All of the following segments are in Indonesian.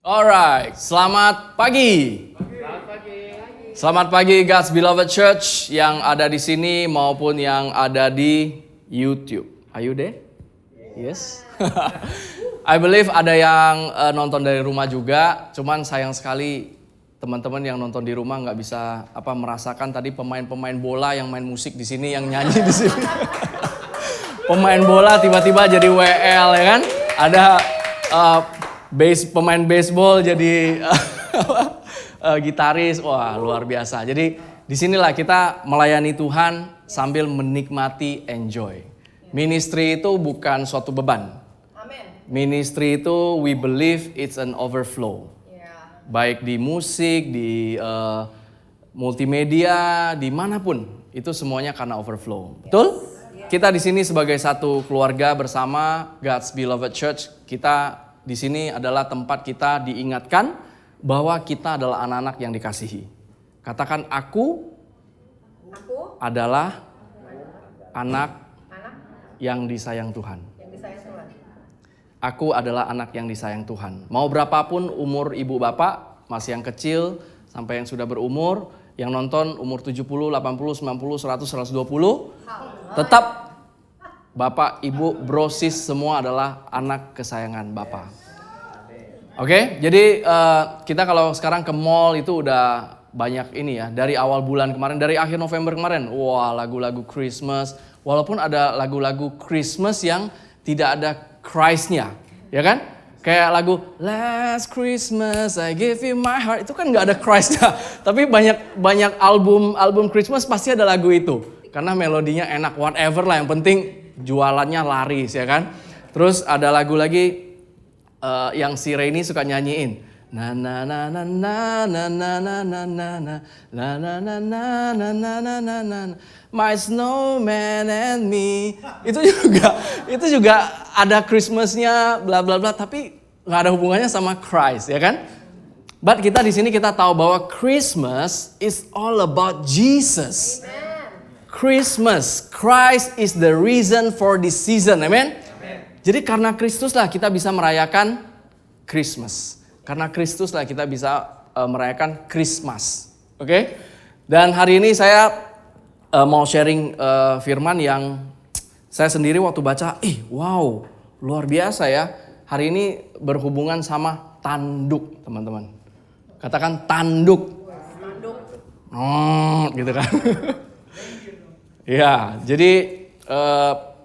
Alright, selamat pagi. Selamat pagi God's Beloved Church yang ada di sini maupun yang ada di YouTube. Are you there? Yes. I believe ada yang nonton dari rumah juga. Cuman sayang sekali teman-teman yang nonton di rumah nggak bisa merasakan tadi pemain-pemain bola yang main musik di sini, yang nyanyi di sini. Pemain bola tiba-tiba jadi WL ya kan? Ada pemain baseball jadi gitaris, wah luar biasa. Jadi disinilah kita melayani Tuhan sambil menikmati, enjoy. Ministry itu bukan suatu beban. Ministry itu we believe it's an overflow. Baik di musik, di multimedia, dimanapun itu semuanya karena overflow. Betul? Kita di sini sebagai satu keluarga bersama God's Beloved Church, kita di sini adalah tempat kita diingatkan bahwa kita adalah anak-anak yang dikasihi. Katakan aku adalah anak yang disayang Tuhan. Aku adalah anak yang disayang Tuhan. Mau berapapun umur ibu bapak, masih yang kecil sampai yang sudah berumur, yang nonton umur 70, 80, 90, 100, 120, tetap bapak, ibu, bro, sis semua adalah anak kesayangan bapak. Oke, jadi kita kalau sekarang ke mall itu udah banyak ini ya. Dari awal bulan kemarin, dari akhir November kemarin, wah lagu-lagu Christmas. Walaupun ada lagu-lagu Christmas yang tidak ada Christ-nya, ya kan? Kayak lagu Last Christmas I Give You My Heart, itu kan nggak ada Christ-nya. Tapi banyak album Christmas pasti ada lagu itu. Karena melodinya enak, whatever lah, yang penting jualannya laris ya kan. Terus ada lagu lagi yang si Rainy suka nyanyiin. Na na na na na na na na na na na na na na na na na na na My Snowman and Me. Itu juga ada Christmasnya bla bla bla, tapi nggak ada hubungannya sama Christ ya kan? But kita di sini kita tahu bahwa Christmas is all about Jesus. Christmas, Christ is the reason for this season, amen? Jadi karena Kristus lah kita bisa merayakan Christmas. Karena Kristus lah kita bisa merayakan Christmas. Oke? Dan hari ini saya mau sharing firman yang saya sendiri waktu baca, wow, luar biasa ya. Hari ini berhubungan sama tanduk, teman-teman. Katakan tanduk. Gitu kan. Ya, jadi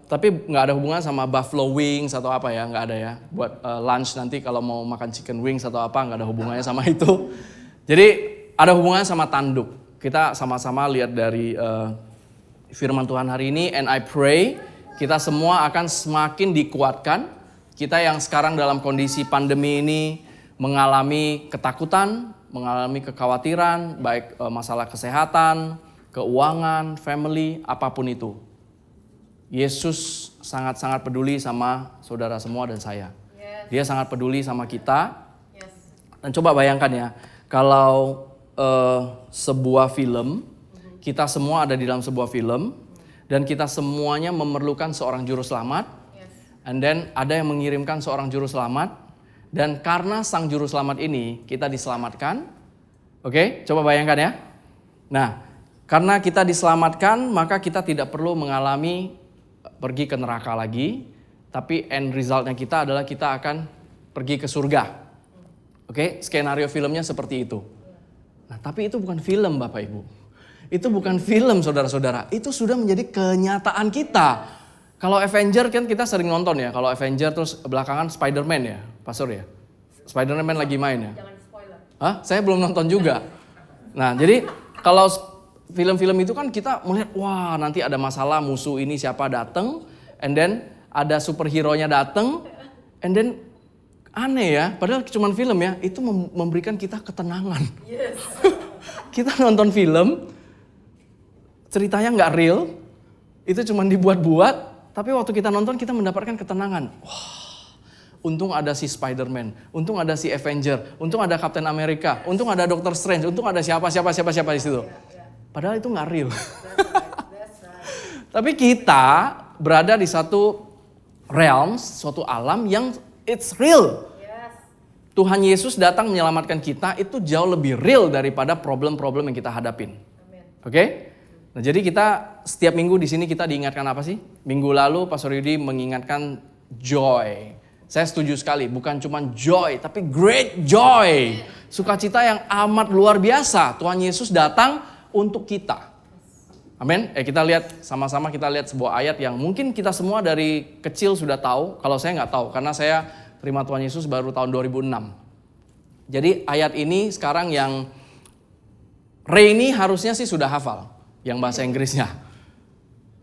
tapi nggak ada hubungan sama buffalo wings atau apa ya, nggak ada ya. Buat lunch nanti kalau mau makan chicken wings atau apa, nggak ada hubungannya sama itu. Jadi ada hubungannya sama tanduk. Kita sama-sama lihat dari firman Tuhan hari ini, and I pray kita semua akan semakin dikuatkan. Kita yang sekarang dalam kondisi pandemi ini mengalami ketakutan, mengalami kekhawatiran, baik masalah kesehatan, keuangan, family, apapun itu. Yesus sangat-sangat peduli sama saudara semua dan saya. Dia sangat peduli sama kita. Dan coba bayangkan ya, kalau sebuah film, kita semua ada di dalam sebuah film, dan kita semuanya memerlukan seorang juru selamat. And then ada yang mengirimkan seorang juru selamat, dan karena sang juru selamat ini kita diselamatkan. Oke, coba bayangkan ya. Nah, karena kita diselamatkan, maka kita tidak perlu mengalami pergi ke neraka lagi, tapi end resultnya kita adalah kita akan pergi ke surga. Oke, skenario filmnya seperti itu. Nah, tapi itu bukan film Bapak Ibu. Itu bukan film saudara-saudara, itu sudah menjadi kenyataan kita. Kalau Avenger kan kita sering nonton ya, kalau Avenger terus belakangan Spider-Man ya, Pastor ya. Spider-Man lagi main ya. Jangan spoiler. Saya belum nonton juga. Nah, jadi kalau film-film itu kan kita melihat, wah nanti ada masalah, musuh ini siapa datang, and then ada superhero-nya datang, and then aneh ya, padahal cuma film ya, itu memberikan kita ketenangan. Yes. Kita nonton film, ceritanya nggak real, itu cuma dibuat-buat, tapi waktu kita nonton kita mendapatkan ketenangan. Wah, untung ada si Spider-Man, untung ada si Avenger, untung ada Captain America, untung ada Doctor Strange, untung ada siapa di situ. Padahal itu nggak real. Tapi kita berada di satu realm, suatu alam yang it's real. Tuhan Yesus datang menyelamatkan kita itu jauh lebih real daripada problem-problem yang kita hadapin. Oke? Nah, jadi kita setiap minggu di sini kita diingatkan apa sih? Minggu lalu Pastor Yudi mengingatkan joy. Saya setuju sekali, bukan cuma joy, tapi great joy. Sukacita yang amat luar biasa. Tuhan Yesus datang untuk kita. Amin. Kita lihat sama-sama, kita lihat sebuah ayat yang mungkin kita semua dari kecil sudah tahu. Kalau saya nggak tahu, karena saya terima Tuhan Yesus baru tahun 2006. Jadi ayat ini sekarang yang Rainy harusnya sih sudah hafal, yang bahasa Inggrisnya.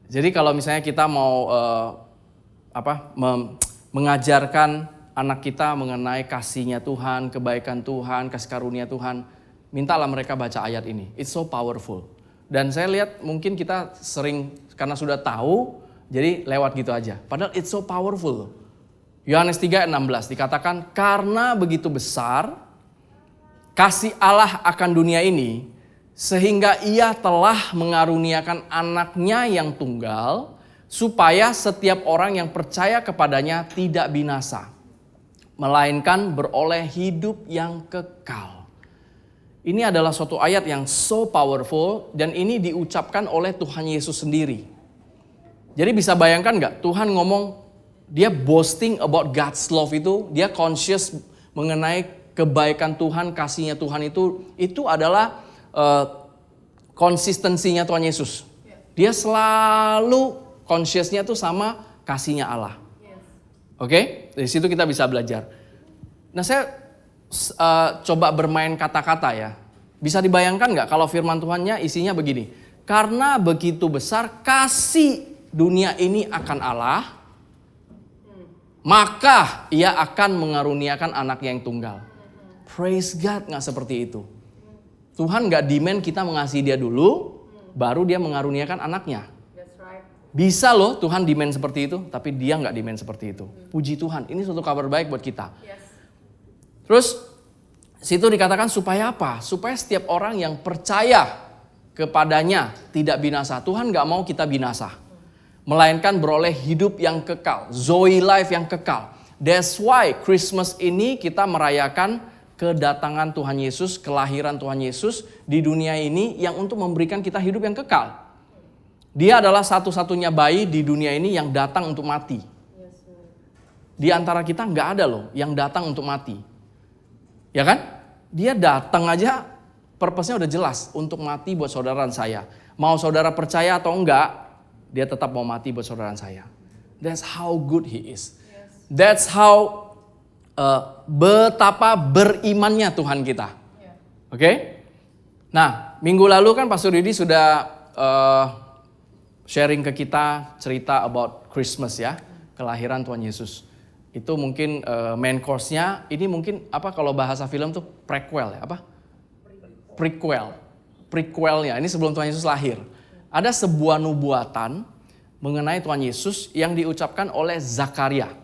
Jadi kalau misalnya kita mau mengajarkan anak kita mengenai kasihnya Tuhan, kebaikan Tuhan, kasih karunia Tuhan, mintalah mereka baca ayat ini. It's so powerful. Dan saya lihat mungkin kita sering karena sudah tahu, jadi lewat gitu aja. Padahal it's so powerful. Yohanes 3:16 dikatakan, karena begitu besar kasih Allah akan dunia ini, sehingga ia telah mengaruniakan anaknya yang tunggal, supaya setiap orang yang percaya kepadanya tidak binasa, melainkan beroleh hidup yang kekal. Ini adalah suatu ayat yang so powerful dan ini diucapkan oleh Tuhan Yesus sendiri. Jadi bisa bayangkan gak Tuhan ngomong, dia boasting about God's love itu, dia conscious mengenai kebaikan Tuhan, kasihnya Tuhan itu adalah konsistensinya Tuhan Yesus. Dia selalu consciousnya tuh sama kasihnya Allah. Oke? Dari situ kita bisa belajar. Nah saya coba bermain kata-kata ya. Bisa dibayangkan gak kalau firman Tuhannya isinya begini. Karena begitu besar kasih dunia ini akan Allah, maka ia akan mengaruniakan anaknya yang tunggal. Praise God, gak seperti itu. Tuhan gak demand kita mengasihi dia dulu, baru dia mengaruniakan anaknya. Bisa loh Tuhan demand seperti itu, tapi dia gak demand seperti itu. Puji Tuhan, ini suatu kabar baik buat kita. Terus situ dikatakan supaya apa? Supaya setiap orang yang percaya kepadanya tidak binasa. Tuhan gak mau kita binasa, melainkan beroleh hidup yang kekal, Zoe life yang kekal. That's why Christmas ini kita merayakan kedatangan Tuhan Yesus, kelahiran Tuhan Yesus di dunia ini yang untuk memberikan kita hidup yang kekal. Dia adalah satu-satunya bayi di dunia ini yang datang untuk mati. Di antara kita gak ada loh yang datang untuk mati. Ya kan? Dia datang aja, purpose-nya udah jelas, untuk mati buat saudara dan saya. Mau saudara percaya atau enggak, dia tetap mau mati buat saudara dan saya. That's how good he is. That's how betapa berimannya Tuhan kita. Oke? Nah, minggu lalu kan Pastor Didi sudah sharing ke kita cerita about Christmas ya, kelahiran Tuhan Yesus. Itu mungkin main course-nya, ini mungkin apa kalau bahasa film tuh prequel ya, apa? Prequelnya, ini sebelum Tuhan Yesus lahir. Ada sebuah nubuatan mengenai Tuhan Yesus yang diucapkan oleh Zakaria.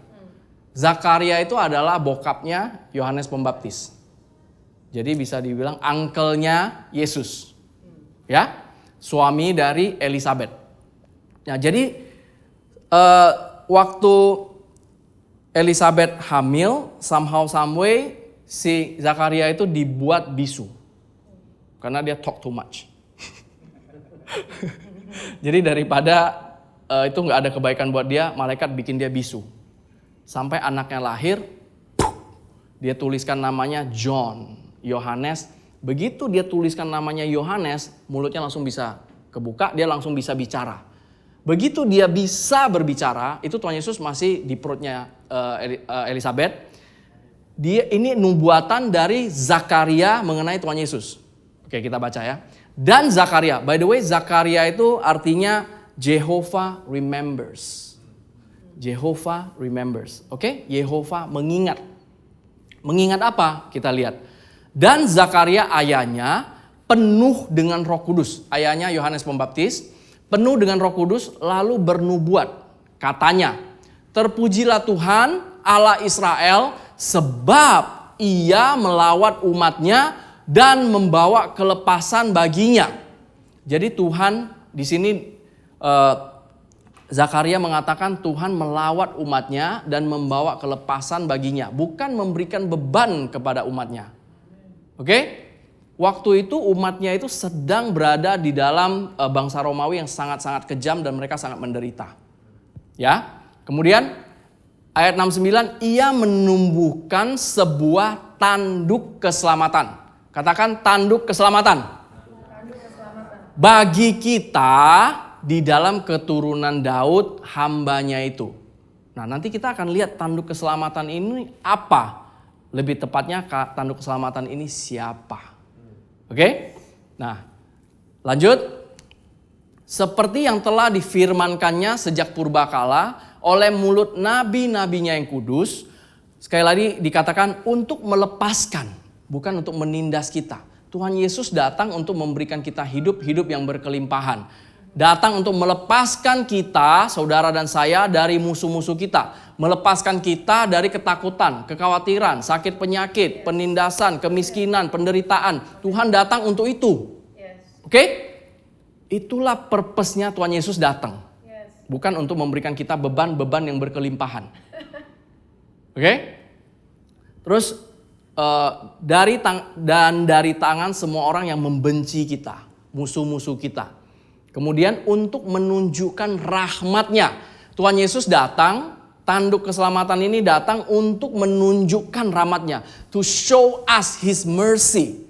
Zakaria itu adalah bokapnya Yohanes Pembaptis. Jadi bisa dibilang uncle-nya Yesus. Ya, suami dari Elizabeth. Nah, jadi waktu Elizabeth hamil, somehow some way si Zakaria itu dibuat bisu. Karena dia talk too much. Jadi daripada itu gak ada kebaikan buat dia, malaikat bikin dia bisu. Sampai anaknya lahir, dia tuliskan namanya John, Yohanes. Begitu dia tuliskan namanya Yohanes, mulutnya langsung bisa kebuka, dia langsung bisa bicara. Begitu dia bisa berbicara, itu Tuhan Yesus masih di perutnya Elizabeth. Ini nubuatan dari Zakaria mengenai Tuhan Yesus. Oke, kita baca ya. Dan Zakaria, by the way Zakaria itu artinya Jehovah remembers. Jehovah remembers. Oke, Yehova mengingat. Mengingat apa? Kita lihat. Dan Zakaria ayahnya penuh dengan Roh Kudus. Ayahnya Yohanes Pembaptis penuh dengan Roh Kudus lalu bernubuat. Katanya, terpujilah Tuhan Allah Israel sebab ia melawat umatnya dan membawa kelepasan baginya. Jadi Tuhan di sini Zakaria mengatakan Tuhan melawat umatnya dan membawa kelepasan baginya, bukan memberikan beban kepada umatnya. Oke? Waktu itu umatnya itu sedang berada di dalam bangsa Romawi yang sangat-sangat kejam dan mereka sangat menderita. Ya. Kemudian ayat 69, ia menumbuhkan sebuah tanduk keselamatan. Katakan tanduk keselamatan. Bagi kita di dalam keturunan Daud hambanya itu. Nah, nanti kita akan lihat tanduk keselamatan ini apa. Lebih tepatnya tanduk keselamatan ini siapa. Oke? Nah, lanjut. Seperti yang telah difirmankannya sejak purbakala oleh mulut nabi-nabinya yang kudus. Sekali lagi dikatakan untuk melepaskan, bukan untuk menindas kita. Tuhan Yesus datang untuk memberikan kita hidup yang berkelimpahan. Datang untuk melepaskan kita, saudara dan saya, dari musuh-musuh kita. Melepaskan kita dari ketakutan, kekhawatiran, sakit penyakit, penindasan, kemiskinan, penderitaan. Tuhan datang untuk itu. Oke? Itulah purpose-nya Tuhan Yesus datang. Bukan untuk memberikan kita beban-beban yang berkelimpahan. Oke? Terus dari tangan semua orang yang membenci kita, musuh-musuh kita. Kemudian untuk menunjukkan rahmatnya, Tuhan Yesus datang, tanduk keselamatan ini datang untuk menunjukkan rahmatnya. To show us His mercy.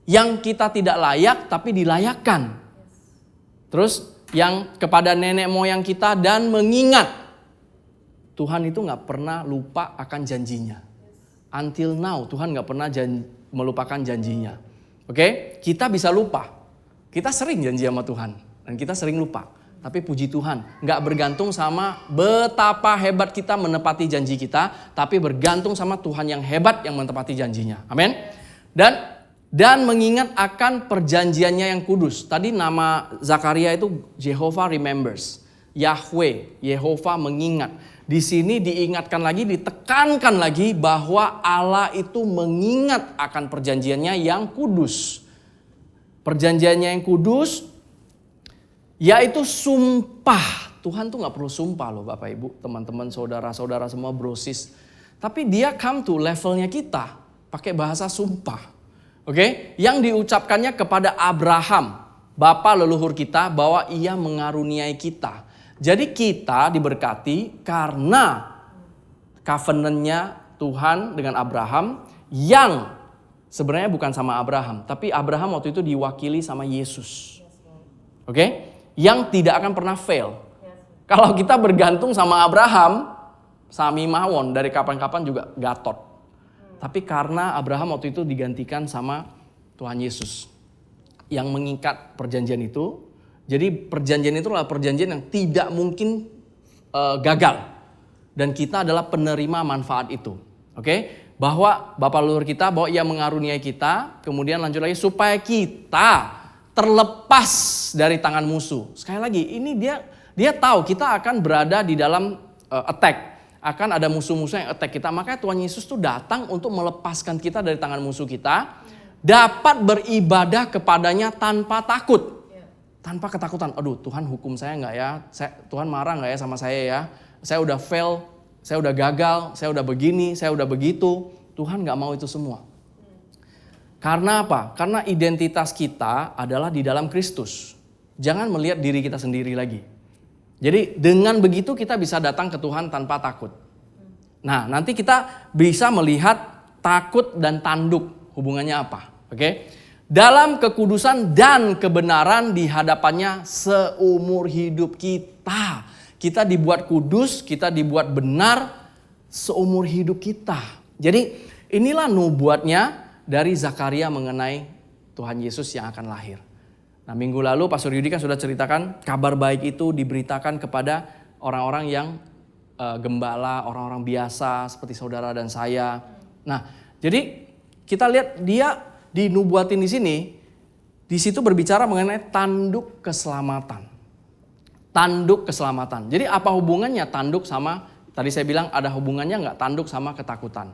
Yang kita tidak layak tapi dilayakkan. Terus yang kepada nenek moyang kita dan mengingat. Tuhan itu gak pernah lupa akan janjinya. Until now Tuhan gak pernah melupakan janjinya. Oke? Kita bisa lupa. Kita sering janji sama Tuhan. Dan kita sering lupa. Tapi puji Tuhan, gak bergantung sama betapa hebat kita menepati janji kita, tapi bergantung sama Tuhan yang hebat yang menepati janjinya. Amin. Dan mengingat akan perjanjiannya yang kudus. Tadi nama Zakaria itu Jehovah remembers. Yahweh, Yehova mengingat. Di sini diingatkan lagi, ditekankan lagi bahwa Allah itu mengingat akan perjanjiannya yang kudus. Perjanjiannya yang kudus yaitu sumpah. Tuhan tuh gak perlu sumpah loh Bapak Ibu, teman-teman, saudara-saudara semua, brosis. Tapi dia come to levelnya kita pakai bahasa sumpah. Oke? Yang diucapkannya kepada Abraham, bapa leluhur kita, bahwa ia mengaruniai kita. Jadi kita diberkati karena covenant-nya Tuhan dengan Abraham yang sebenarnya bukan sama Abraham, tapi Abraham waktu itu diwakili sama Yesus. Oke? Yang tidak akan pernah fail. Kalau kita bergantung sama Abraham, Sami Mawon dari kapan-kapan juga Gatot. Tapi karena Abraham waktu itu digantikan sama Tuhan Yesus yang mengikat perjanjian itu. Jadi perjanjian itu adalah perjanjian yang tidak mungkin gagal. Dan kita adalah penerima manfaat itu. Oke? Bahwa Bapa leluhur kita, bahwa ia mengaruniai kita. Kemudian lanjut lagi, supaya kita terlepas dari tangan musuh. Sekali lagi, ini dia tahu kita akan berada di dalam attack. Akan ada musuh-musuh yang attack kita. Makanya Tuhan Yesus tuh datang untuk melepaskan kita dari tangan musuh kita. Dapat beribadah kepadanya tanpa takut. Tanpa ketakutan. Aduh, Tuhan hukum saya enggak ya? Tuhan marah enggak ya sama saya ya? Saya udah fail, saya udah gagal, saya udah begini, saya udah begitu. Tuhan enggak mau itu semua. Karena apa? Karena identitas kita adalah di dalam Kristus. Jangan melihat diri kita sendiri lagi. Jadi dengan begitu kita bisa datang ke Tuhan tanpa takut. Nah, nanti kita bisa melihat takut dan tanduk. Hubungannya apa? Oke? Dalam kekudusan dan kebenaran di hadapannya seumur hidup kita. Kita dibuat kudus, kita dibuat benar seumur hidup kita. Jadi inilah nubuatnya dari Zakaria mengenai Tuhan Yesus yang akan lahir. Nah, minggu lalu Pastor Yudi kan sudah ceritakan kabar baik itu diberitakan kepada orang-orang yang gembala, orang-orang biasa seperti saudara dan saya. Nah, jadi kita lihat dia dinubuatin di sini, di situ berbicara mengenai tanduk keselamatan. Tanduk keselamatan. Jadi apa hubungannya tanduk sama, tadi saya bilang ada hubungannya nggak tanduk sama ketakutan?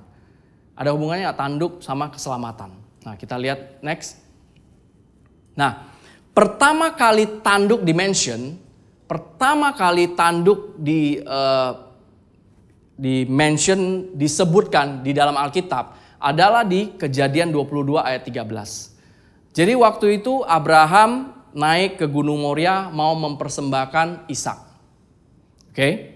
Ada hubungannya tanduk sama keselamatan. Nah, kita lihat next. Nah, pertama kali tanduk dimention pertama kali tanduk disebutkan di dalam Alkitab adalah di Kejadian 22 ayat 13. Jadi waktu itu Abraham naik ke Gunung Moria mau mempersembahkan Ishak. Oke.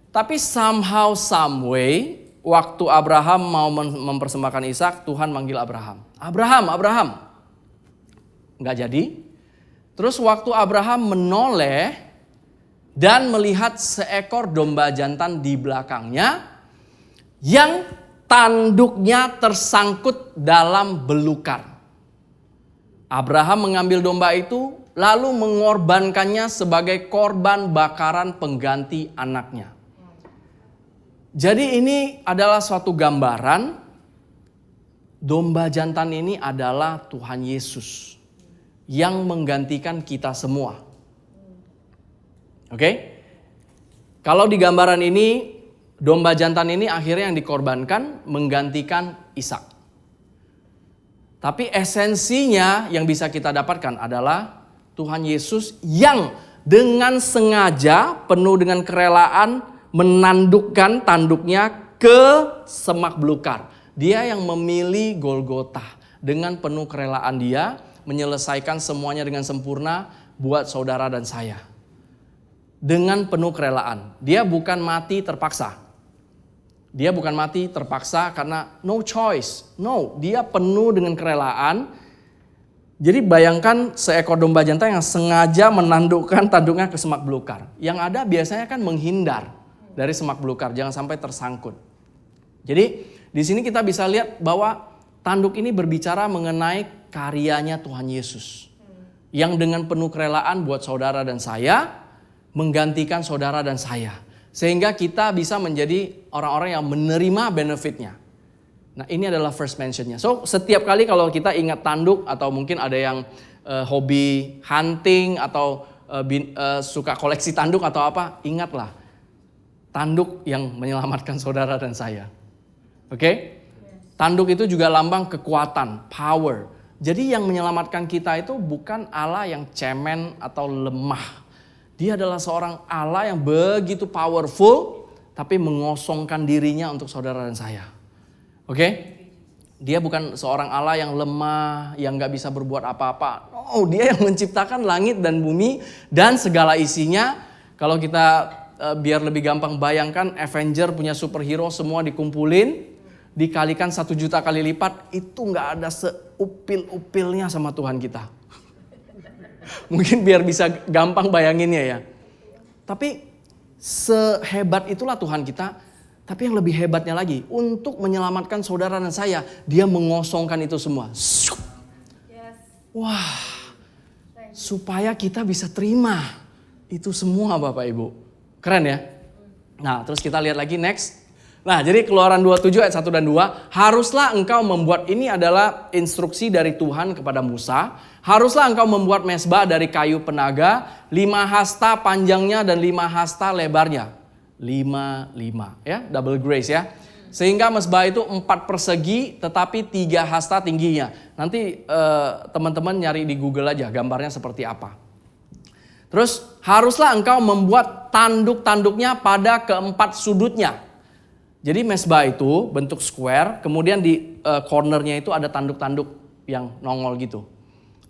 Tapi somehow, some way, waktu Abraham mau mempersembahkan Ishak, Tuhan manggil Abraham. Abraham. Nggak jadi. Terus waktu Abraham menoleh dan melihat seekor domba jantan di belakangnya yang tanduknya tersangkut dalam belukar. Abraham mengambil domba itu lalu mengorbankannya sebagai korban bakaran pengganti anaknya. Jadi ini adalah suatu gambaran, domba jantan ini adalah Tuhan Yesus yang menggantikan kita semua. Oke? Kalau di gambaran ini, domba jantan ini akhirnya yang dikorbankan menggantikan Ishak. Tapi esensinya yang bisa kita dapatkan adalah Tuhan Yesus yang dengan sengaja penuh dengan kerelaan menandukkan tanduknya ke semak belukar. Dia yang memilih Golgota dengan penuh kerelaan dia menyelesaikan semuanya dengan sempurna buat saudara dan saya. Dengan penuh kerelaan. Dia bukan mati terpaksa. Dia bukan mati terpaksa karena no choice. No, dia penuh dengan kerelaan. Jadi bayangkan seekor domba jantan yang sengaja menandukkan tanduknya ke semak belukar. Yang ada biasanya kan menghindar dari semak belukar, jangan sampai tersangkut. Jadi di sini kita bisa lihat bahwa tanduk ini berbicara mengenai karyanya Tuhan Yesus. Yang dengan penuh kerelaan buat saudara dan saya, menggantikan saudara dan saya. Sehingga kita bisa menjadi orang-orang yang menerima benefitnya. Nah ini adalah first mentionnya. So setiap kali kalau kita ingat tanduk atau mungkin ada yang hobi hunting atau suka koleksi tanduk atau apa, ingatlah tanduk yang menyelamatkan saudara dan saya. Oke? Tanduk itu juga lambang kekuatan, power. Jadi yang menyelamatkan kita itu bukan Allah yang cemen atau lemah. Dia adalah seorang Allah yang begitu powerful, tapi mengosongkan dirinya untuk saudara dan saya. Oke? Dia bukan seorang Allah yang lemah, yang gak bisa berbuat apa-apa. Oh, dia yang menciptakan langit dan bumi dan segala isinya. Kalau kita biar lebih gampang bayangkan, Avenger punya superhero semua dikumpulin, dikalikan 1 juta kali lipat, itu gak ada seupil-upilnya sama Tuhan kita. Mungkin biar bisa gampang bayanginnya ya. Tapi sehebat itulah Tuhan kita. Tapi yang lebih hebatnya lagi, untuk menyelamatkan saudara dan saya, dia mengosongkan itu semua. Wah, supaya kita bisa terima itu semua Bapak Ibu. Keren ya? Nah terus kita lihat lagi next. Nah jadi Keluaran 27 ayat 1 dan 2. Haruslah engkau membuat, ini adalah instruksi dari Tuhan kepada Musa. Haruslah engkau membuat mezbah dari kayu penaga, 5 hasta panjangnya dan 5 hasta lebarnya. 5 ya, double grace ya. Sehingga mezbah itu 4 persegi tetapi 3 hasta tingginya. Nanti teman-teman nyari di Google aja gambarnya seperti apa. Terus haruslah engkau membuat tanduk-tanduknya pada keempat sudutnya. Jadi mezbah itu bentuk square, kemudian di cornernya itu ada tanduk-tanduk yang nongol gitu.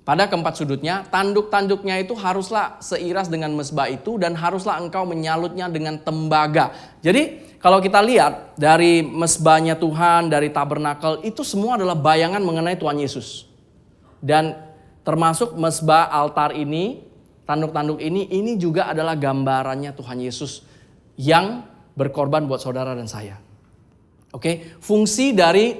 Pada keempat sudutnya, tanduk-tanduknya itu haruslah seiras dengan mezbah itu dan haruslah engkau menyalutnya dengan tembaga. Jadi kalau kita lihat dari mezbahnya Tuhan, dari tabernakel, itu semua adalah bayangan mengenai Tuhan Yesus. Dan termasuk mezbah altar ini, tanduk-tanduk ini juga adalah gambarannya Tuhan Yesus yang berkorban buat saudara dan saya. Oke, fungsi dari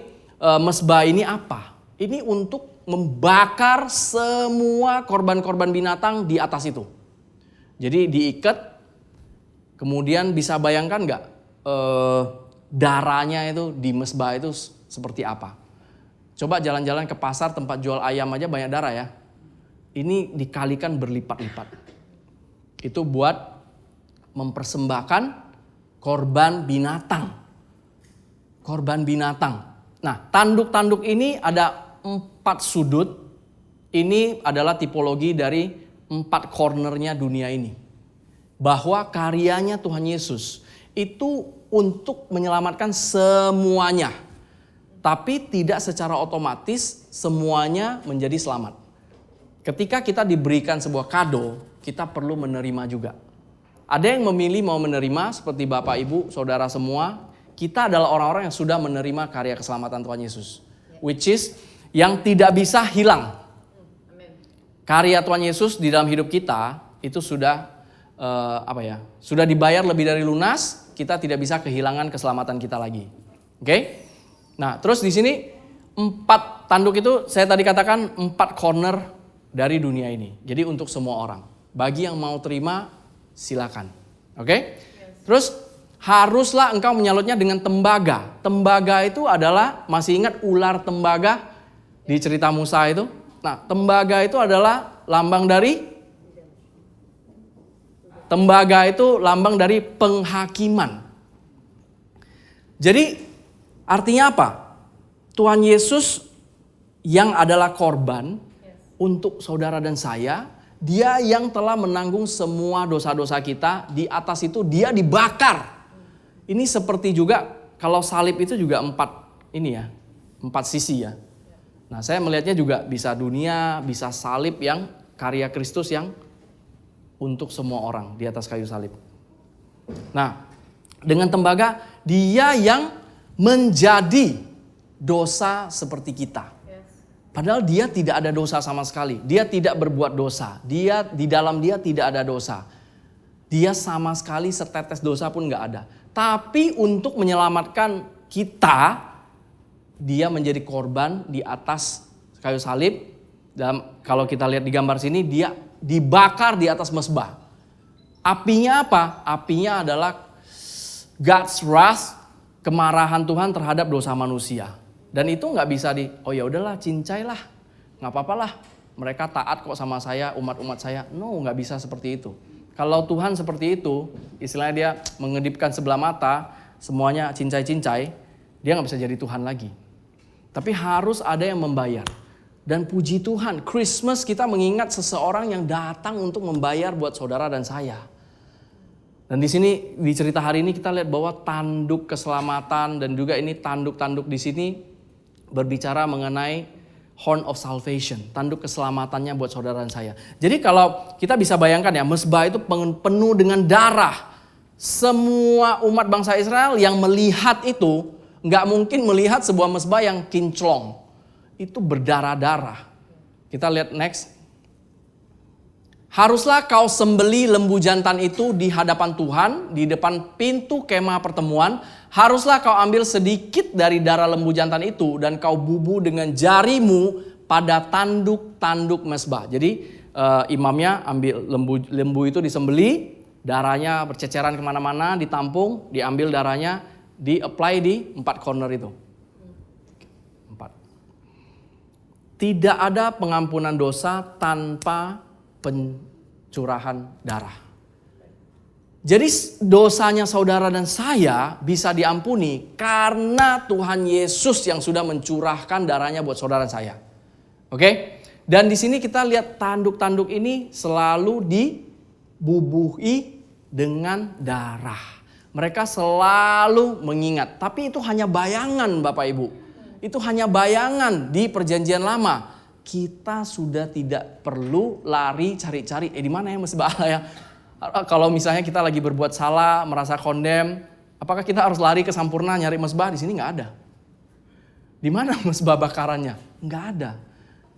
mezbah ini apa? Ini untuk membakar semua korban-korban binatang di atas itu. Jadi diikat, kemudian bisa bayangkan nggak darahnya itu di mezbah itu seperti apa? Coba jalan-jalan ke pasar tempat jual ayam aja banyak darah ya. Ini dikalikan berlipat-lipat. Itu buat mempersembahkan korban binatang. Korban binatang. Nah, tanduk-tanduk ini ada 4 sudut. Ini adalah tipologi dari 4 cornernya dunia ini. bahwa karyanya Tuhan Yesus itu untuk menyelamatkan semuanya. Tapi tidak secara otomatis semuanya menjadi selamat. Ketika kita diberikan sebuah kado, kita perlu menerima juga. Ada yang memilih mau menerima seperti Bapak, Ibu, Saudara semua. Kita adalah orang-orang yang sudah menerima karya keselamatan Tuhan Yesus. Which is yang tidak bisa hilang. Karya Tuhan Yesus di dalam hidup kita itu sudah sudah dibayar lebih dari lunas. Kita tidak bisa kehilangan keselamatan kita lagi. Oke? Nah, terus di sini 4 tanduk itu saya tadi katakan 4 corner dari dunia ini. Jadi untuk semua orang. Bagi yang mau terima, silakan. Oke? Terus haruslah engkau menyalutnya dengan tembaga. Tembaga itu adalah, masih ingat ular tembaga di cerita Musa itu? Nah, tembaga itu adalah lambang dari penghakiman. Jadi artinya apa? Tuhan Yesus yang adalah korban untuk saudara dan saya, dia yang telah menanggung semua dosa-dosa kita, di atas itu dia dibakar. Ini seperti juga kalau salib itu juga 4 sisi ya. Nah, saya melihatnya juga bisa dunia, bisa salib yang karya Kristus yang untuk semua orang di atas kayu salib. Nah, dengan tembaga dia yang menjadi dosa seperti kita. Padahal dia tidak ada dosa sama sekali. Dia tidak berbuat dosa. Di dalam dia tidak ada dosa. Dia sama sekali setetes dosa pun gak ada. Tapi untuk menyelamatkan kita, dia menjadi korban di atas kayu salib. Dan kalau kita lihat di gambar sini, dia dibakar di atas mezbah. Apinya apa? Apinya adalah God's wrath, kemarahan Tuhan terhadap dosa manusia. Dan itu nggak bisa oh ya udahlah, cincailah, nggak apa-apalah. Mereka taat kok sama saya, umat-umat saya. No, nggak bisa seperti itu. Kalau Tuhan seperti itu, istilahnya dia mengedipkan sebelah mata, semuanya cincai-cincai, dia nggak bisa jadi Tuhan lagi. Tapi harus ada yang membayar. Dan puji Tuhan, Christmas kita mengingat seseorang yang datang untuk membayar buat saudara dan saya. Dan di sini di cerita hari ini kita lihat bahwa tanduk keselamatan dan juga ini tanduk-tanduk di sini berbicara mengenai horn of salvation, tanduk keselamatannya buat saudara dan saya. Jadi kalau kita bisa bayangkan ya, mezbah itu penuh dengan darah. Semua umat bangsa Israel yang melihat itu nggak mungkin melihat sebuah mezbah yang kinclong. Itu berdarah-darah. Kita lihat next. Haruslah kau sembeli lembu jantan itu di hadapan Tuhan, di depan pintu kemah pertemuan. Haruslah kau ambil sedikit dari darah lembu jantan itu dan kau bubuh dengan jarimu pada tanduk-tanduk mezbah. Jadi imamnya ambil lembu itu disembeli, darahnya berceceran kemana-mana, ditampung, diambil darahnya, di-apply di 4 corner itu. Tidak ada pengampunan dosa tanpa pencurahan darah. Jadi dosanya saudara dan saya bisa diampuni karena Tuhan Yesus yang sudah mencurahkan darahnya buat saudara dan saya. Oke? Dan di sini kita lihat tanduk-tanduk ini selalu dibubuhi dengan darah. Mereka selalu mengingat, tapi itu hanya bayangan Bapak Ibu. Itu hanya bayangan di perjanjian lama. Kita sudah tidak perlu lari cari-cari. Di mana ya mezbah ya? Kalau misalnya kita lagi berbuat salah, merasa kondem, apakah kita harus lari ke Sampurna nyari mezbah? Di sini nggak ada. Di mana mezbah bakarannya? Nggak ada.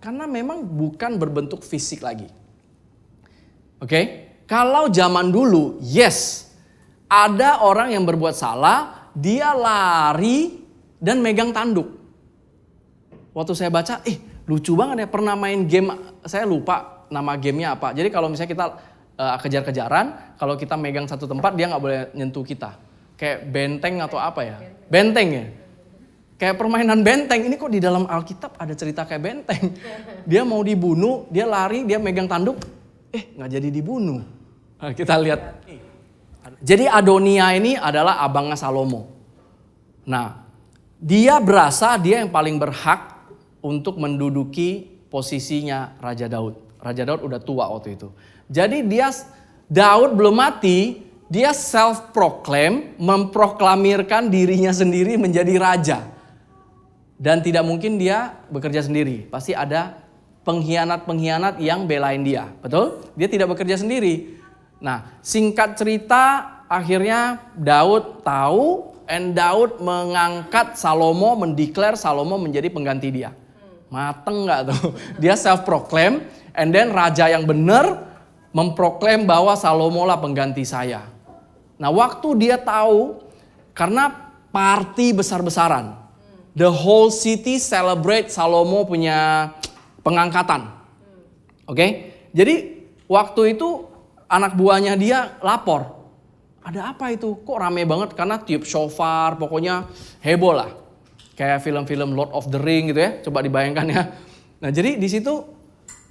Karena memang bukan berbentuk fisik lagi. Oke? Kalau zaman dulu, yes, ada orang yang berbuat salah, dia lari dan megang tanduk. Waktu saya baca, lucu banget ya, pernah main game, saya lupa nama gamenya apa. Jadi kalau misalnya kita kejar-kejaran, kalau kita megang satu tempat dia nggak boleh nyentuh kita. Kayak benteng atau apa ya? Benteng ya? Kayak permainan benteng, ini kok di dalam Alkitab ada cerita kayak benteng. Dia mau dibunuh, dia lari, dia megang tanduk, nggak jadi dibunuh. Nah, kita lihat. Jadi Adonia ini adalah abangnya Salomo. Nah, dia berasa dia yang paling berhak untuk menduduki posisinya Raja Daud. Raja Daud udah tua waktu itu. Jadi dia Daud belum mati, dia self-proclaim, memproklamirkan dirinya sendiri menjadi raja. Dan tidak mungkin dia bekerja sendiri. Pasti ada pengkhianat-pengkhianat yang belain dia. Betul? Dia tidak bekerja sendiri. Nah, singkat cerita akhirnya Daud tahu, and Daud mengangkat Salomo, mendeklar Salomo menjadi pengganti dia. Mateng gak tuh? Dia self-proclaim, and then raja yang benar memproklaim bahwa Salomo lah pengganti saya. Nah, waktu dia tahu, karena party besar-besaran, the whole city celebrate Salomo punya pengangkatan. Oke? Jadi waktu itu anak buahnya dia lapor. Ada apa itu? Kok rame banget? Karena tiup shofar, pokoknya heboh lah. Kayak film-film Lord of the Ring gitu ya. Coba dibayangkan ya. Nah, jadi di situ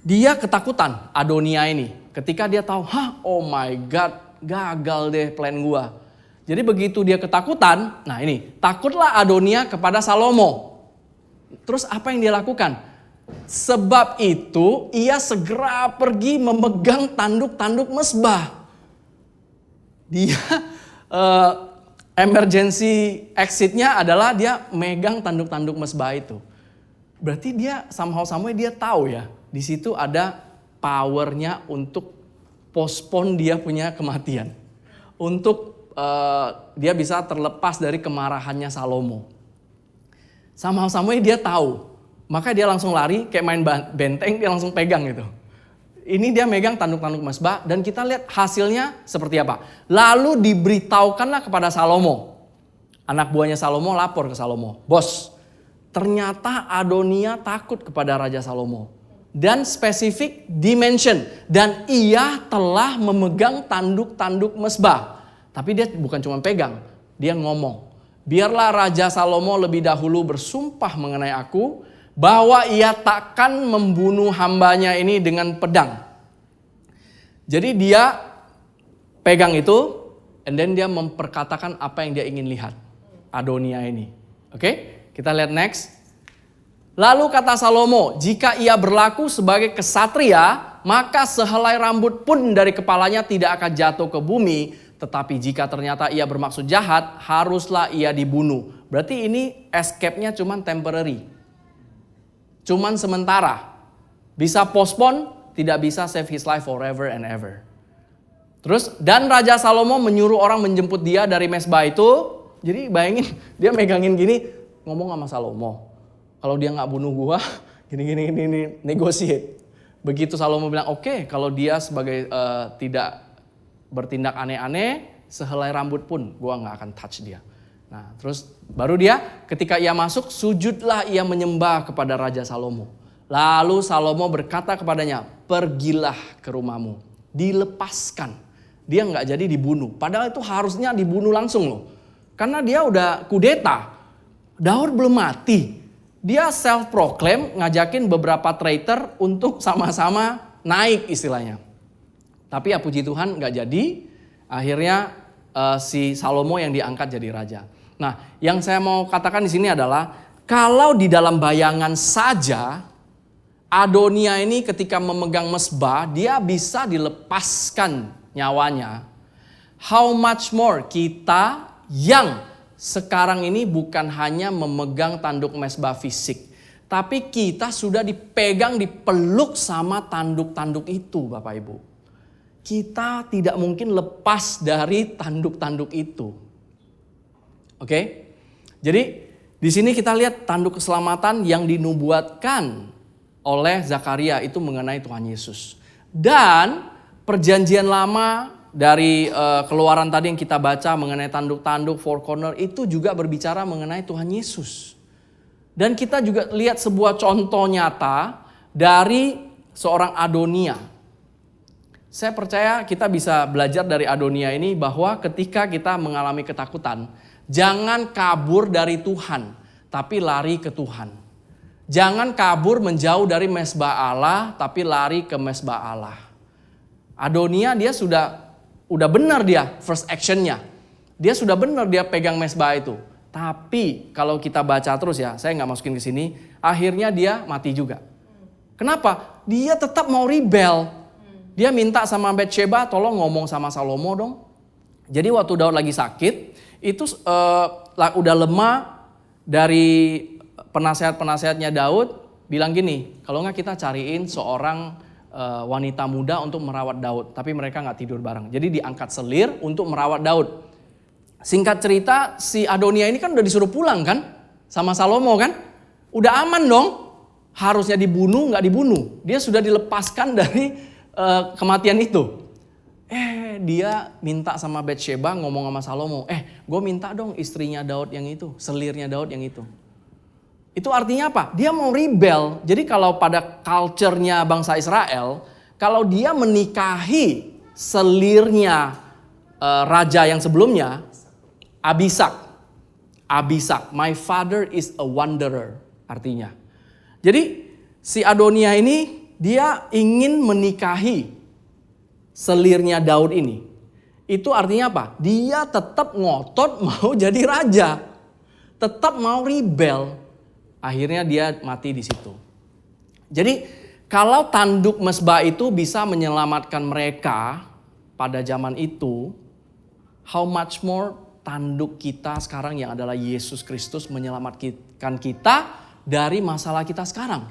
dia ketakutan, Adonia ini. Ketika dia tahu, oh my God, gagal deh plan gua. Jadi begitu dia ketakutan, nah ini, takutlah Adonia kepada Salomo. Terus apa yang dia lakukan? Sebab itu ia segera pergi memegang tanduk-tanduk mesbah. Dia emergency exitnya adalah dia megang tanduk-tanduk mesbah itu. Berarti dia somehow dia tahu ya, di situ ada powernya untuk postpone dia punya kematian. Untuk dia bisa terlepas dari kemarahannya Salomo. Somehow dia tahu. Maka dia langsung lari kayak main benteng, dia langsung pegang gitu. Ini dia megang tanduk-tanduk mesbah dan kita lihat hasilnya seperti apa. Lalu diberitahukanlah kepada Salomo. Anak buahnya Salomo lapor ke Salomo. Bos, ternyata Adonia takut kepada Raja Salomo. Dan spesifik dimension. Dan ia telah memegang tanduk-tanduk mesbah. Tapi dia bukan cuma pegang, dia ngomong. Biarlah Raja Salomo lebih dahulu bersumpah mengenai aku, bahwa ia takkan membunuh hambanya ini dengan pedang. Jadi dia pegang itu, and then dia memperkatakan apa yang dia ingin lihat. Adonia ini. Oke, kita lihat next. Lalu kata Salomo, jika ia berlaku sebagai kesatria, maka sehelai rambut pun dari kepalanya tidak akan jatuh ke bumi. Tetapi jika ternyata ia bermaksud jahat, haruslah ia dibunuh. Berarti ini escape-nya cuma temporary. Cuman sementara. Bisa postpone, tidak bisa save his life forever and ever. Terus, dan Raja Salomo menyuruh orang menjemput dia dari mesbah itu. Jadi bayangin, dia megangin gini, ngomong sama Salomo. Kalau dia gak bunuh gua, gini, negotiate. Begitu Salomo bilang, oke, kalau dia sebagai tidak bertindak aneh-aneh, sehelai rambut pun gua gak akan touch dia. Nah, terus baru dia ketika ia masuk, sujudlah ia menyembah kepada Raja Salomo. Lalu Salomo berkata kepadanya, pergilah ke rumahmu, dilepaskan. Dia nggak jadi dibunuh, padahal itu harusnya dibunuh langsung loh. Karena dia udah kudeta, Daud belum mati. Dia self-proclaim ngajakin beberapa traitor untuk sama-sama naik istilahnya. Tapi ya puji Tuhan nggak jadi, akhirnya si Salomo yang diangkat jadi raja. Nah, yang saya mau katakan di sini adalah kalau di dalam bayangan saja Adonia ini ketika memegang mesbah dia bisa dilepaskan nyawanya. How much more kita yang sekarang ini bukan hanya memegang tanduk mesbah fisik, tapi kita sudah dipegang, dipeluk sama tanduk-tanduk itu, Bapak Ibu. Kita tidak mungkin lepas dari tanduk-tanduk itu. Oke? Jadi di sini kita lihat tanduk keselamatan yang dinubuatkan oleh Zakaria itu mengenai Tuhan Yesus. Dan perjanjian lama dari keluaran tadi yang kita baca mengenai tanduk-tanduk four corner itu juga berbicara mengenai Tuhan Yesus. Dan kita juga lihat sebuah contoh nyata dari seorang Adonia. Saya percaya kita bisa belajar dari Adonia ini bahwa ketika kita mengalami ketakutan, jangan kabur dari Tuhan, tapi lari ke Tuhan. Jangan kabur menjauh dari mesbah Allah, tapi lari ke mesbah Allah. Adonia dia sudah benar dia first actionnya. Dia sudah benar dia pegang mesbah itu. Tapi kalau kita baca terus ya, saya nggak masukin ke sini, akhirnya dia mati juga. Kenapa? Dia tetap mau rebel. Dia minta sama Batsheba, tolong ngomong sama Salomo dong. Jadi waktu Daud lagi sakit, itu udah lemah, dari penasehat-penasehatnya Daud bilang gini, kalau nggak kita cariin seorang wanita muda untuk merawat Daud. Tapi mereka nggak tidur bareng. Jadi diangkat selir untuk merawat Daud. Singkat cerita, si Adonia ini kan udah disuruh pulang kan sama Salomo kan. Udah aman dong. Harusnya dibunuh, nggak dibunuh. Dia sudah dilepaskan dari kematian itu. Dia minta sama Batsheba, ngomong sama Salomo, gue minta dong istrinya Daud yang itu, selirnya Daud yang itu. Itu artinya apa? Dia mau rebel. Jadi kalau pada culture-nya bangsa Israel, kalau dia menikahi selirnya raja yang sebelumnya, Abisak, my father is a wanderer, artinya. Jadi si Adonia ini dia ingin menikahi selirnya Daud ini. Itu artinya apa? Dia tetap ngotot mau jadi raja. Tetap mau rebel. Akhirnya dia mati di situ. Jadi kalau tanduk mesbah itu bisa menyelamatkan mereka pada zaman itu, how much more tanduk kita sekarang yang adalah Yesus Kristus menyelamatkan kita dari masalah kita sekarang.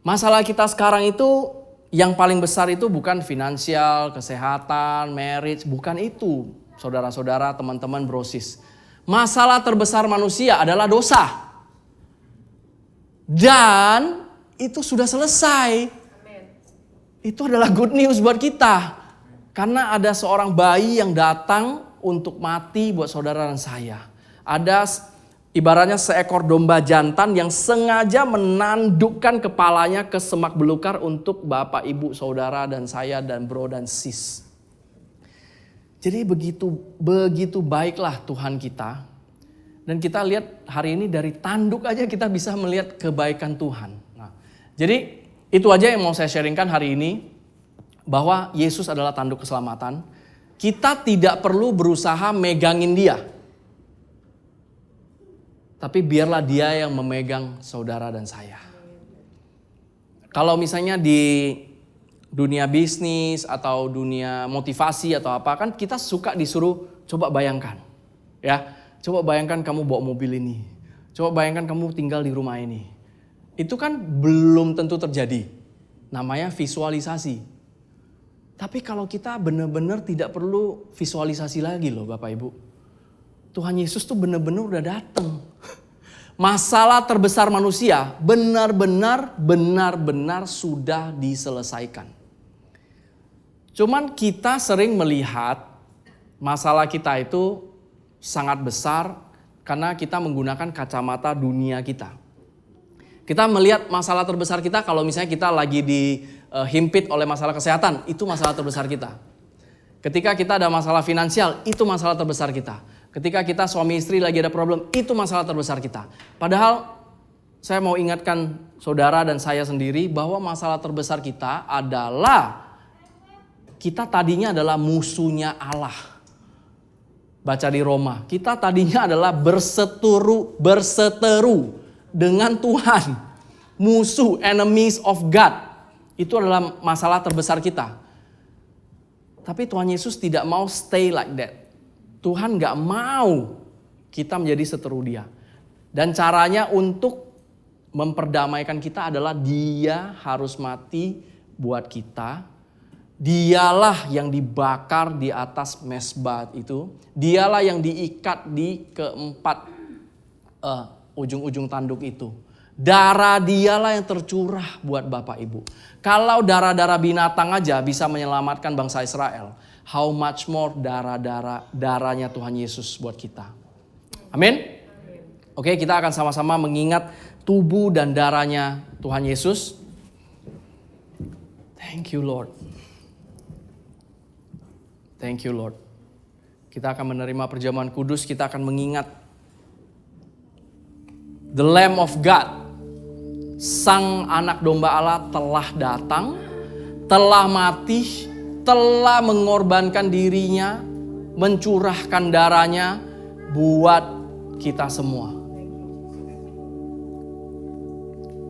Masalah kita sekarang itu yang paling besar itu bukan finansial, kesehatan, marriage, bukan itu. Saudara-saudara, teman-teman brosis. Masalah terbesar manusia adalah dosa. Dan itu sudah selesai. Itu adalah good news buat kita. Karena ada seorang bayi yang datang untuk mati buat saudara dan saya. Ada ibaratnya seekor domba jantan yang sengaja menandukkan kepalanya ke semak belukar untuk bapak, ibu, saudara, dan saya, dan bro, dan sis. Jadi begitu baiklah Tuhan kita. Dan kita lihat hari ini dari tanduk aja kita bisa melihat kebaikan Tuhan. Nah, jadi itu aja yang mau saya sharingkan hari ini. Bahwa Yesus adalah tanduk keselamatan. Kita tidak perlu berusaha megangin dia. Tapi biarlah dia yang memegang saudara dan saya. Kalau misalnya di dunia bisnis atau dunia motivasi atau apa, kan kita suka disuruh coba bayangkan. Ya, coba bayangkan kamu bawa mobil ini. Coba bayangkan kamu tinggal di rumah ini. Itu kan belum tentu terjadi. Namanya visualisasi. Tapi kalau kita benar-benar tidak perlu visualisasi lagi loh Bapak Ibu. Tuhan Yesus tuh benar-benar udah datang. Masalah terbesar manusia benar-benar sudah diselesaikan. Cuman kita sering melihat masalah kita itu sangat besar karena kita menggunakan kacamata dunia kita. Kita melihat masalah terbesar kita kalau misalnya kita lagi dihimpit oleh masalah kesehatan, itu masalah terbesar kita. Ketika kita ada masalah finansial, itu masalah terbesar kita. Ketika kita suami istri lagi ada problem, itu masalah terbesar kita. Padahal saya mau ingatkan saudara dan saya sendiri bahwa masalah terbesar kita adalah kita tadinya adalah musuhnya Allah. Baca di Roma, kita tadinya adalah berseteru dengan Tuhan. Musuh, enemies of God. Itu adalah masalah terbesar kita. Tapi Tuhan Yesus tidak mau stay like that. Tuhan gak mau kita menjadi seteru dia. Dan caranya untuk memperdamaikan kita adalah dia harus mati buat kita. Dialah yang dibakar di atas mezbah itu. Dialah yang diikat di keempat ujung-ujung tanduk itu. Darah dialah yang tercurah buat Bapak Ibu. Kalau darah-darah binatang aja bisa menyelamatkan bangsa Israel, how much more darahnya Tuhan Yesus buat kita. Amin. Oke, kita akan sama-sama mengingat tubuh dan darahnya Tuhan Yesus. Thank you Lord. Thank you Lord. Kita akan menerima perjamuan kudus, kita akan mengingat the Lamb of God. Sang anak domba Allah telah datang, telah mati, telah mengorbankan dirinya, mencurahkan darahnya buat kita semua.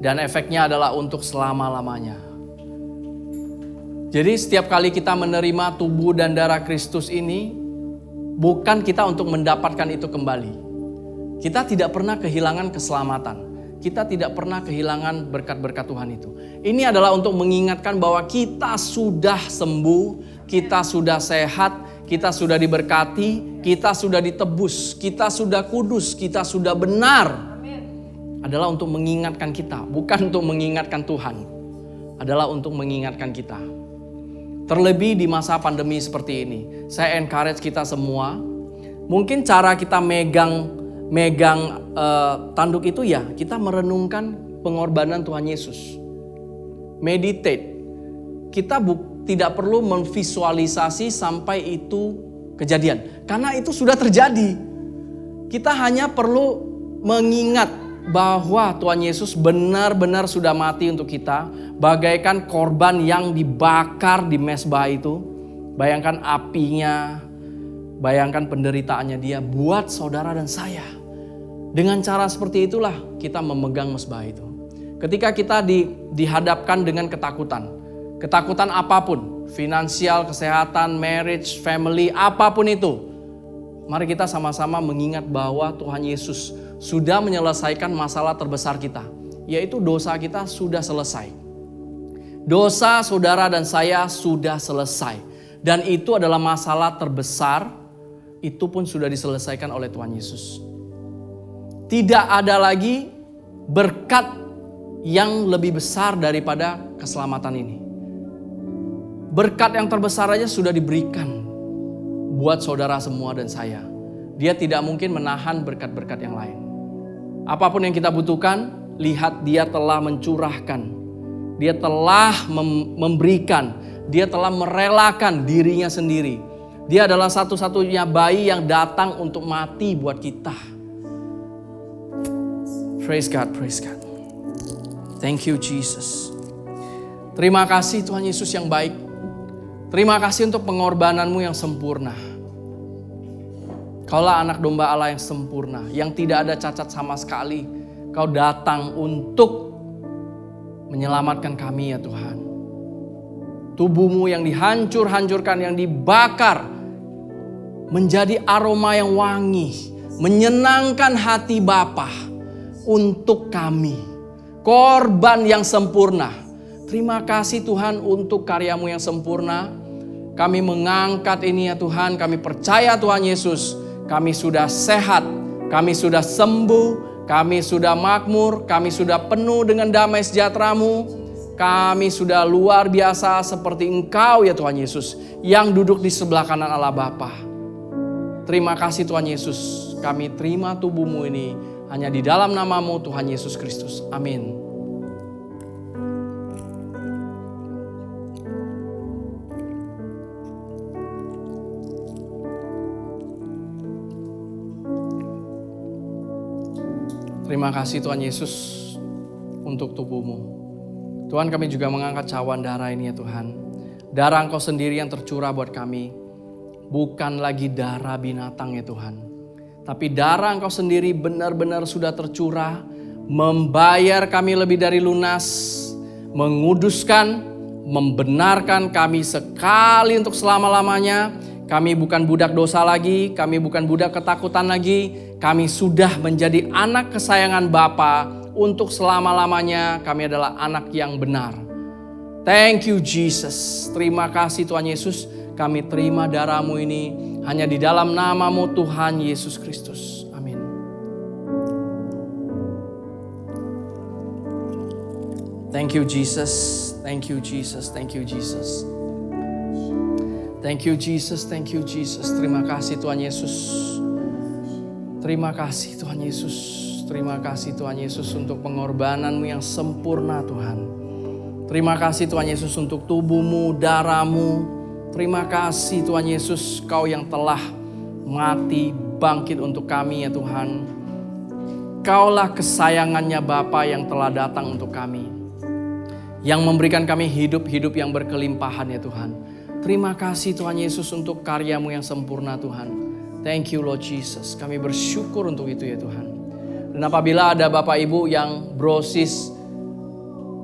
Dan efeknya adalah untuk selama-lamanya. Jadi setiap kali kita menerima tubuh dan darah Kristus ini, bukan kita untuk mendapatkan itu kembali. Kita tidak pernah kehilangan keselamatan. Kita tidak pernah kehilangan berkat-berkat Tuhan itu. Ini adalah untuk mengingatkan bahwa kita sudah sembuh, kita sudah sehat, kita sudah diberkati, kita sudah ditebus, kita sudah kudus, kita sudah benar. Adalah untuk mengingatkan kita, bukan untuk mengingatkan Tuhan. Adalah untuk mengingatkan kita. Terlebih di masa pandemi seperti ini, saya encourage kita semua. Mungkin cara kita megang tanduk itu ya, kita merenungkan pengorbanan Tuhan Yesus. Meditate. Kita tidak perlu memvisualisasi sampai itu kejadian, karena itu sudah terjadi. Kita hanya perlu mengingat bahwa Tuhan Yesus benar-benar sudah mati untuk kita, bagaikan korban yang dibakar di mezbah itu. Bayangkan apinya, bayangkan penderitaannya dia buat saudara dan saya. Dengan cara seperti itulah kita memegang mezbah itu. Ketika kita dihadapkan dengan ketakutan apapun, finansial, kesehatan, marriage, family, apapun itu, mari kita sama-sama mengingat bahwa Tuhan Yesus sudah menyelesaikan masalah terbesar kita, yaitu dosa kita sudah selesai. Dosa saudara dan saya sudah selesai. Dan itu adalah masalah terbesar, itu pun sudah diselesaikan oleh Tuhan Yesus. Tidak ada lagi berkat yang lebih besar daripada keselamatan ini. Berkat yang terbesar aja sudah diberikan buat saudara semua dan saya. Dia tidak mungkin menahan berkat-berkat yang lain. Apapun yang kita butuhkan, lihat dia telah mencurahkan. Dia telah memberikan. Dia telah merelakan dirinya sendiri. Dia adalah satu-satunya bayi yang datang untuk mati buat kita. Praise God, praise God. Thank you Jesus. Terima kasih Tuhan Yesus yang baik. Terima kasih untuk pengorbananmu yang sempurna. Kaulah anak domba Allah yang sempurna, yang tidak ada cacat sama sekali. Kau datang untuk menyelamatkan kami ya Tuhan. Tubuhmu yang dihancur-hancurkan, yang dibakar, menjadi aroma yang wangi, menyenangkan hati Bapa untuk kami. Korban yang sempurna. Terima kasih Tuhan untuk karyamu yang sempurna. Kami mengangkat ini ya Tuhan, kami percaya Tuhan Yesus. Kami sudah sehat, kami sudah sembuh, kami sudah makmur, kami sudah penuh dengan damai sejahtera-Mu. Kami sudah luar biasa seperti Engkau ya Tuhan Yesus, yang duduk di sebelah kanan Allah Bapa. Terima kasih Tuhan Yesus, kami terima tubuh-Mu ini hanya di dalam nama-Mu Tuhan Yesus Kristus. Amin. Terima kasih Tuhan Yesus untuk tubuh-Mu. Tuhan, kami juga mengangkat cawan darah ini ya Tuhan. Darah Engkau sendiri yang tercurah buat kami. Bukan lagi darah binatang ya Tuhan. Tapi darah Engkau sendiri benar-benar sudah tercurah. Membayar kami lebih dari lunas. Menguduskan, membenarkan kami sekali untuk selama-lamanya. Kami bukan budak dosa lagi. Kami bukan budak ketakutan lagi. Kami sudah menjadi anak kesayangan Bapa untuk selama-lamanya. Kami adalah anak yang benar. Thank you Jesus. Terima kasih Tuhan Yesus. Kami terima darah-Mu ini hanya di dalam nama-Mu Tuhan Yesus Kristus. Amin. Thank you Jesus. Thank you Jesus. Thank you Jesus. Thank you Jesus. Thank you Jesus. Terima kasih Tuhan Yesus. Terima kasih Tuhan Yesus. Terima kasih Tuhan Yesus untuk pengorbanan-Mu yang sempurna Tuhan. Terima kasih Tuhan Yesus untuk tubuh-Mu, darah-Mu. Terima kasih Tuhan Yesus, Kau yang telah mati, bangkit untuk kami ya Tuhan. Kaulah kesayangannya Bapa yang telah datang untuk kami. Yang memberikan kami hidup-hidup yang berkelimpahan ya Tuhan. Terima kasih Tuhan Yesus untuk karya-Mu yang sempurna Tuhan. Thank you Lord Jesus. Kami bersyukur untuk itu ya Tuhan. Dan apabila ada Bapak Ibu yang brosis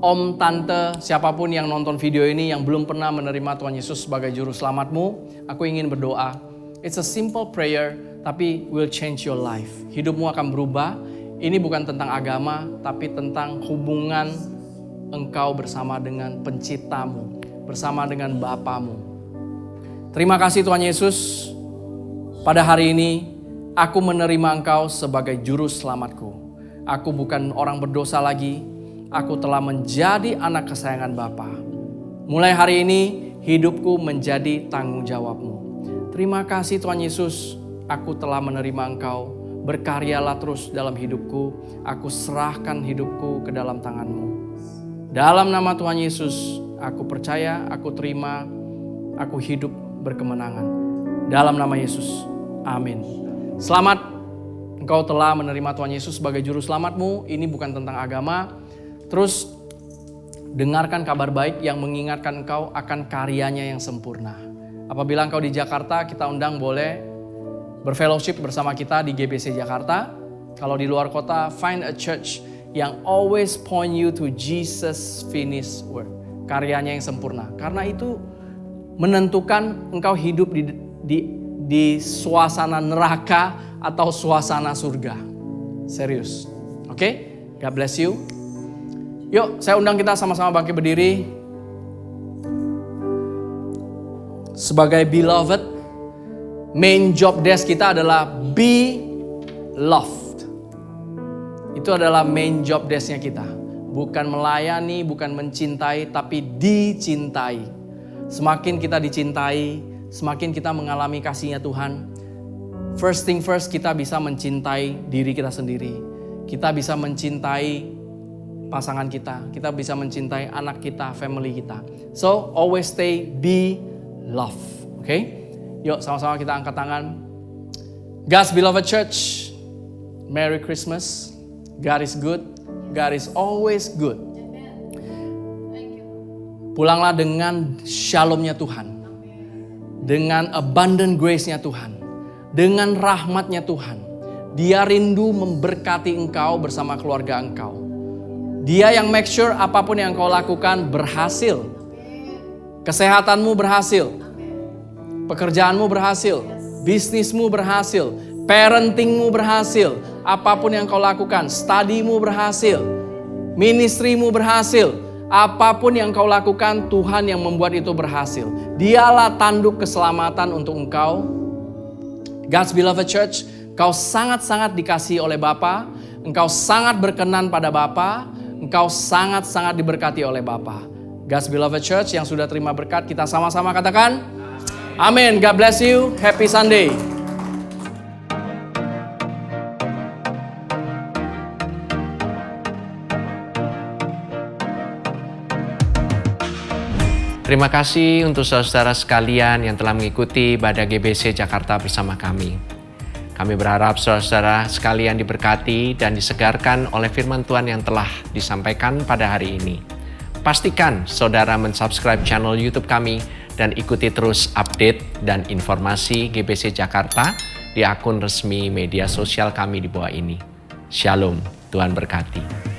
om, tante, siapapun yang nonton video ini yang belum pernah menerima Tuhan Yesus sebagai juru selamatmu, aku ingin berdoa. It's a simple prayer, tapi will change your life. Hidupmu akan berubah. Ini bukan tentang agama, tapi tentang hubungan engkau bersama dengan penciptamu, bersama dengan Bapamu. Terima kasih Tuhan Yesus. Pada hari ini, aku menerima Engkau sebagai juru selamatku. Aku bukan orang berdosa lagi. Aku telah menjadi anak kesayangan Bapa. Mulai hari ini, hidupku menjadi tanggung jawab-Mu. Terima kasih Tuhan Yesus. Aku telah menerima Engkau. Berkaryalah terus dalam hidupku. Aku serahkan hidupku ke dalam tangan-Mu. Dalam nama Tuhan Yesus, aku percaya, aku terima, aku hidup berkemenangan. Dalam nama Yesus, amin. Selamat, engkau telah menerima Tuhan Yesus sebagai juru selamatmu. Ini bukan tentang agama. Terus dengarkan kabar baik yang mengingatkan engkau akan karyanya yang sempurna. Apabila engkau di Jakarta, kita undang boleh berfellowship bersama kita di GBC Jakarta. Kalau di luar kota, find a church yang always point you to Jesus finished work. Karyanya yang sempurna. Karena itu menentukan engkau hidup di suasana neraka atau suasana surga. Serius. Oke? God bless you. Yuk, saya undang kita sama-sama bangkit berdiri. Sebagai beloved, main job desk kita adalah be loved. Itu adalah main job desknya kita. Bukan melayani, bukan mencintai, tapi dicintai. Semakin kita dicintai, semakin kita mengalami kasih-Nya Tuhan. First thing first, kita bisa mencintai diri kita sendiri. Kita bisa mencintai pasangan kita bisa mencintai anak kita, family kita. So, always stay, be love. Okay? Yuk, sama-sama kita angkat tangan. God's beloved church, Merry Christmas. God is good. God is always good. Pulanglah dengan shalom-Nya Tuhan. Dengan abundant grace-Nya Tuhan. Dengan rahmat-Nya Tuhan. Dia rindu memberkati engkau bersama keluarga engkau. Dia yang make sure apapun yang kau lakukan berhasil. Kesehatanmu berhasil. Pekerjaanmu berhasil. Bisnismu berhasil. Parentingmu berhasil. Apapun yang kau lakukan. Studimu berhasil. Ministrimu berhasil. Apapun yang kau lakukan, Tuhan yang membuat itu berhasil. Dialah tanduk keselamatan untuk engkau. God's beloved church, kau sangat-sangat dikasihi oleh Bapa. Engkau sangat berkenan pada Bapa. Engkau sangat-sangat diberkati oleh Bapa. God's beloved church yang sudah terima berkat, kita sama-sama katakan amin. God bless you. Happy Sunday. Terima kasih untuk saudara sekalian yang telah mengikuti ibadah GBC Jakarta bersama kami. Kami berharap saudara-saudara sekalian diberkati dan disegarkan oleh firman Tuhan yang telah disampaikan pada hari ini. Pastikan saudara mensubscribe channel YouTube kami dan ikuti terus update dan informasi GBC Jakarta di akun resmi media sosial kami di bawah ini. Shalom, Tuhan berkati.